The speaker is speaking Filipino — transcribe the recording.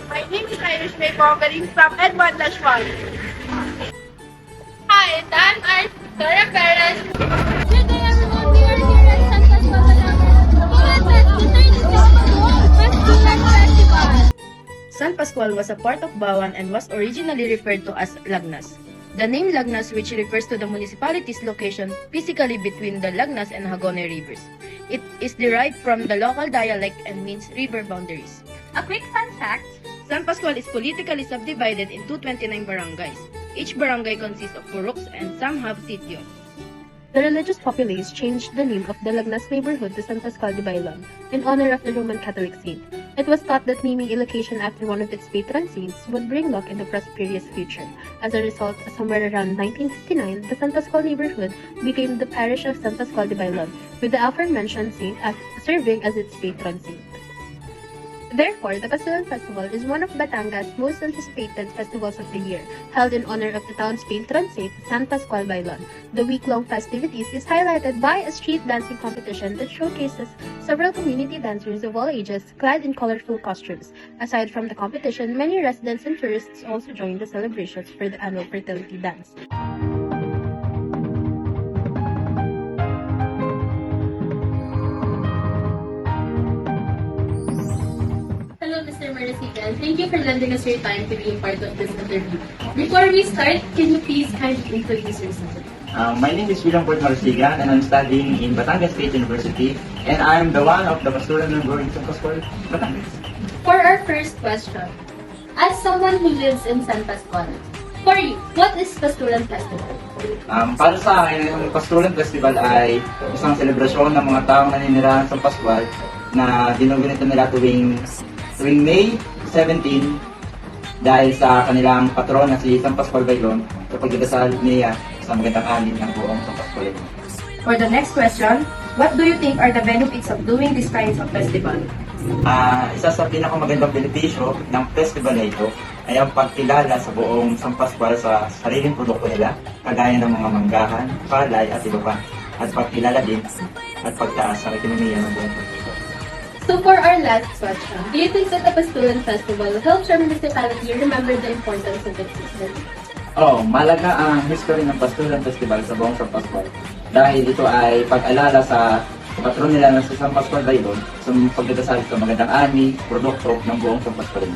My name is Irish May Pomberin from Edward Lashwan. Hi, I'm Victoria Perez. Good day everyone, we are here at San Pascual, Batangas to attend the 36th Festival Festival. San Pascual was a part of Bawan and was originally referred to as Lagnas. The name Lagnas, which refers to the municipality's location physically between the Lagnas and Hagone rivers. It is derived from the local dialect and means river boundaries. A quick fun fact, San Pascual is politically subdivided into 29 barangays. Each barangay consists of puruks and some have sitios. The religious populace changed the name of the Lagnas neighborhood to San Pascual de Bailon in honor of the Roman Catholic saint. It was thought that naming a location after one of its patron saints would bring luck in the prosperous future. As a result, somewhere around 1959, the San Pascual neighborhood became the parish of San Pascual de Bailon, with the aforementioned saint serving as its patron saint. Therefore, the Pastulan Festival is one of Batangas' most anticipated festivals of the year, held in honor of the town's patron saint, San Pascual Bailon. The week-long festivities is highlighted by a street dancing competition that showcases several community dancers of all ages clad in colorful costumes. Aside from the competition, many residents and tourists also join the celebrations for the annual fertility dance. hello Mr. Marasigan, thank you for lending us your time to be a part of this interview. Before we start, can you please kindly introduce yourself? My name is William Port Marasigan and I'm studying in Batangas State University and I'm the one of the Pastulan member in San Pascual, Batangas. For our first question, as someone who lives in San Pascual, for you, what is Pastulan Festival? Para sa akin, ang Pastulan Festival ay isang selebrasyon ng mga taong naninirahan sa Pascual na ginugunito nila tuwing May 17 dahil sa kanilang patron na si San Pascual Bailon sa pagdadasal niya sa magandang anin ng buong San Pascual. For the next question, what do you think are the benefits of doing these kinds of festival? Isa sa pinakamagandang benepisyo ng festival na ito ay ang pagkilala sa buong San Pascual sa sariling produkto nila, kagaya ng mga manggahan, palay at iba pa, at pagkilala din at pagtaas sa ekonomiya ng buong Pascual. So for our last question, do you think that the Pastulan Festival helps our municipality remember the importance of its history? Malaga ang history ng Pastulan Festival sa buong San Pascual dahil ito ay pag-alala sa patron nila na si San Pascual Bailon sa pagdadasal sa magandang ani, produkto ng buong San Pascual.